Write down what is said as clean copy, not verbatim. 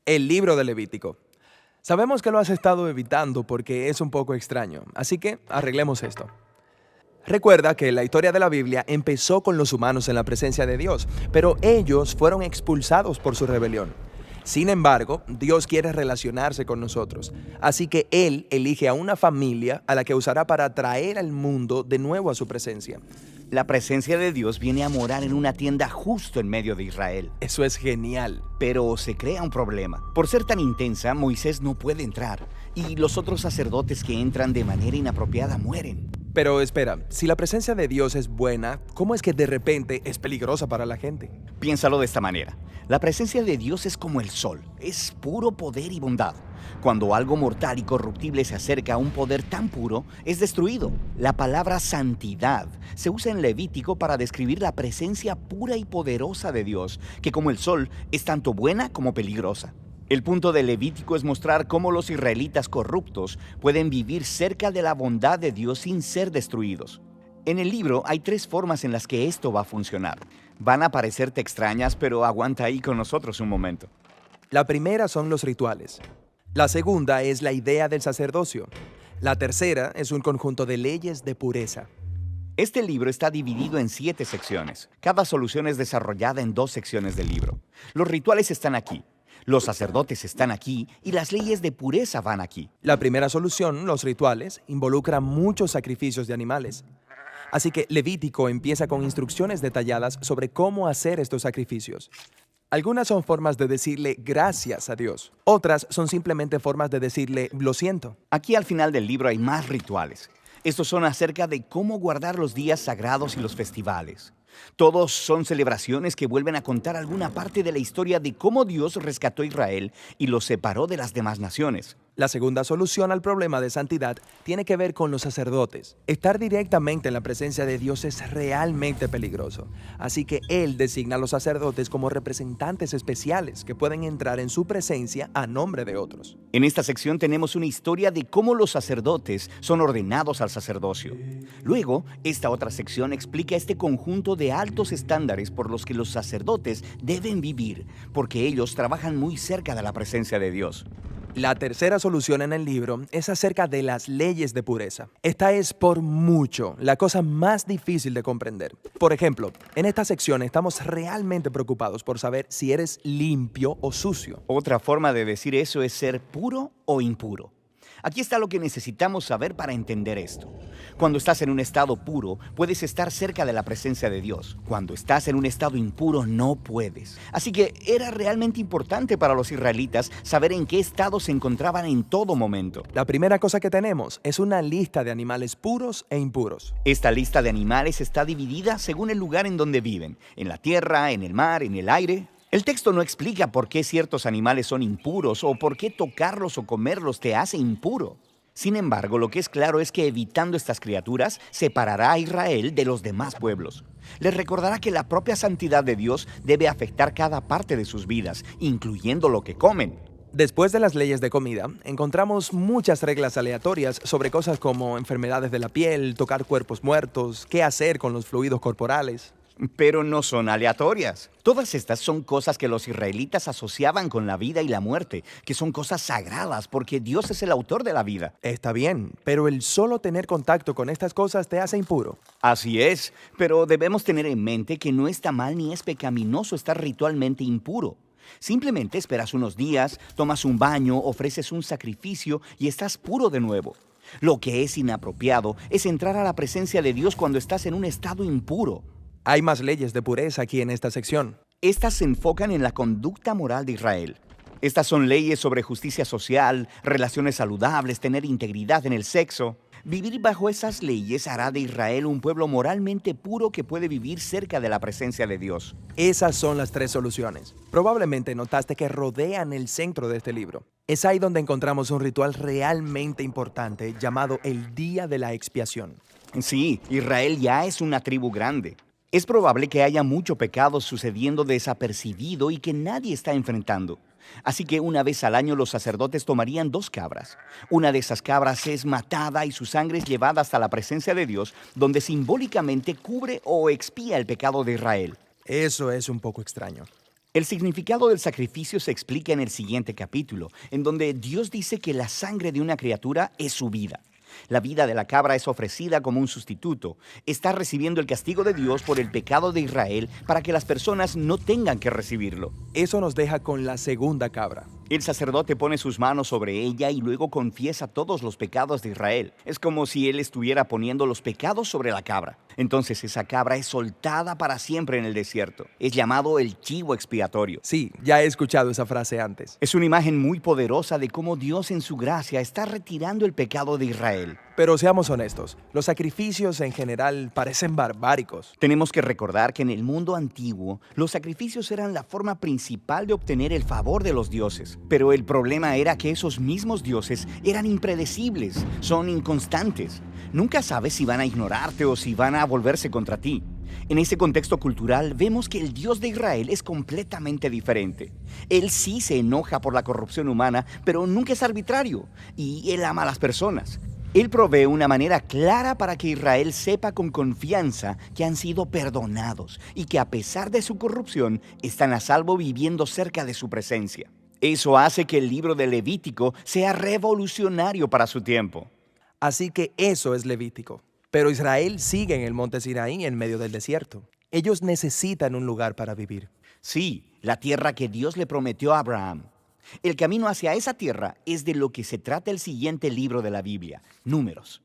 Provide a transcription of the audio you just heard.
El libro de Levítico. Sabemos que lo has estado evitando porque es un poco extraño, así que arreglemos esto. Recuerda que la historia de la Biblia empezó con los humanos en la presencia de Dios, pero ellos fueron expulsados por su rebelión. Sin embargo, Dios quiere relacionarse con nosotros, así que Él elige a una familia a la que usará para traer al mundo de nuevo a su presencia. La presencia de Dios viene a morar en una tienda justo en medio de Israel. Eso es genial. Pero se crea un problema. Por ser tan intensa, Moisés no puede entrar, y los otros sacerdotes que entran de manera inapropiada mueren. Pero espera, si la presencia de Dios es buena, ¿cómo es que de repente es peligrosa para la gente? Piénsalo de esta manera. La presencia de Dios es como el sol, es puro poder y bondad. Cuando algo mortal y corruptible se acerca a un poder tan puro, es destruido. La palabra santidad se usa en Levítico para describir la presencia pura y poderosa de Dios, que como el sol es tanto buena como peligrosa. El punto de Levítico es mostrar cómo los israelitas corruptos pueden vivir cerca de la bondad de Dios sin ser destruidos. En el libro hay 3 formas en las que esto va a funcionar. Van a parecerte extrañas, pero aguanta ahí con nosotros un momento. La primera son los rituales. La segunda es la idea del sacerdocio. La tercera es un conjunto de leyes de pureza. Este libro está dividido en 7 secciones. Cada solución es desarrollada en 2 secciones del libro. Los rituales están aquí. Los sacerdotes están aquí y las leyes de pureza van aquí. La primera solución, los rituales, involucra muchos sacrificios de animales. Así que Levítico empieza con instrucciones detalladas sobre cómo hacer estos sacrificios. Algunas son formas de decirle gracias a Dios. Otras son simplemente formas de decirle lo siento. Aquí al final del libro hay más rituales. Estos son acerca de cómo guardar los días sagrados y los festivales. Todos son celebraciones que vuelven a contar alguna parte de la historia de cómo Dios rescató a Israel y los separó de las demás naciones. La segunda solución al problema de santidad tiene que ver con los sacerdotes. Estar directamente en la presencia de Dios es realmente peligroso, así que Él designa a los sacerdotes como representantes especiales que pueden entrar en su presencia a nombre de otros. En esta sección tenemos una historia de cómo los sacerdotes son ordenados al sacerdocio. Luego, esta otra sección explica este conjunto de altos estándares por los que los sacerdotes deben vivir, porque ellos trabajan muy cerca de la presencia de Dios. La tercera solución en el libro es acerca de las leyes de pureza. Esta es por mucho la cosa más difícil de comprender. Por ejemplo, en esta sección estamos realmente preocupados por saber si eres limpio o sucio. Otra forma de decir eso es ser puro o impuro. Aquí está lo que necesitamos saber para entender esto. Cuando estás en un estado puro, puedes estar cerca de la presencia de Dios. Cuando estás en un estado impuro, no puedes. Así que era realmente importante para los israelitas saber en qué estado se encontraban en todo momento. La primera cosa que tenemos es una lista de animales puros e impuros. Esta lista de animales está dividida según el lugar en donde viven, en la tierra, en el mar, en el aire. El texto no explica por qué ciertos animales son impuros o por qué tocarlos o comerlos te hace impuro. Sin embargo, lo que es claro es que evitando estas criaturas, separará a Israel de los demás pueblos. Les recordará que la propia santidad de Dios debe afectar cada parte de sus vidas, incluyendo lo que comen. Después de las leyes de comida, encontramos muchas reglas aleatorias sobre cosas como enfermedades de la piel, tocar cuerpos muertos, qué hacer con los fluidos corporales. Pero no son aleatorias. Todas estas son cosas que los israelitas asociaban con la vida y la muerte, que son cosas sagradas porque Dios es el autor de la vida. Está bien, pero el solo tener contacto con estas cosas te hace impuro. Así es, pero debemos tener en mente que no está mal ni es pecaminoso estar ritualmente impuro. Simplemente esperas unos días, tomas un baño, ofreces un sacrificio y estás puro de nuevo. Lo que es inapropiado es entrar a la presencia de Dios cuando estás en un estado impuro. Hay más leyes de pureza aquí en esta sección. Estas se enfocan en la conducta moral de Israel. Estas son leyes sobre justicia social, relaciones saludables, tener integridad en el sexo. Vivir bajo esas leyes hará de Israel un pueblo moralmente puro que puede vivir cerca de la presencia de Dios. Esas son las 3 soluciones. Probablemente notaste que rodean el centro de este libro. Es ahí donde encontramos un ritual realmente importante llamado el Día de la Expiación. Sí, Israel ya es una tribu grande. Es probable que haya mucho pecado sucediendo desapercibido y que nadie está enfrentando. Así que una vez al año los sacerdotes tomarían 2 cabras. Una de esas cabras es matada y su sangre es llevada hasta la presencia de Dios, donde simbólicamente cubre o expía el pecado de Israel. Eso es un poco extraño. El significado del sacrificio se explica en el siguiente capítulo, en donde Dios dice que la sangre de una criatura es su vida. La vida de la cabra es ofrecida como un sustituto. Está recibiendo el castigo de Dios por el pecado de Israel para que las personas no tengan que recibirlo. Eso nos deja con la segunda cabra. El sacerdote pone sus manos sobre ella y luego confiesa todos los pecados de Israel. Es como si él estuviera poniendo los pecados sobre la cabra. Entonces esa cabra es soltada para siempre en el desierto. Es llamado el chivo expiatorio. Sí, ya he escuchado esa frase antes. Es una imagen muy poderosa de cómo Dios en su gracia está retirando el pecado de Israel. Pero seamos honestos, los sacrificios en general parecen barbáricos. Tenemos que recordar que en el mundo antiguo, los sacrificios eran la forma principal de obtener el favor de los dioses. Pero el problema era que esos mismos dioses eran impredecibles, son inconstantes. Nunca sabes si van a ignorarte o si van a volverse contra ti. En ese contexto cultural vemos que el Dios de Israel es completamente diferente. Él sí se enoja por la corrupción humana, pero nunca es arbitrario, y él ama a las personas. Él provee una manera clara para que Israel sepa con confianza que han sido perdonados y que a pesar de su corrupción están a salvo viviendo cerca de su presencia. Eso hace que el libro de Levítico sea revolucionario para su tiempo. Así que eso es Levítico. Pero Israel sigue en el monte Sinaí en medio del desierto. Ellos necesitan un lugar para vivir. Sí, la tierra que Dios le prometió a Abraham. El camino hacia esa tierra es de lo que se trata el siguiente libro de la Biblia, Números.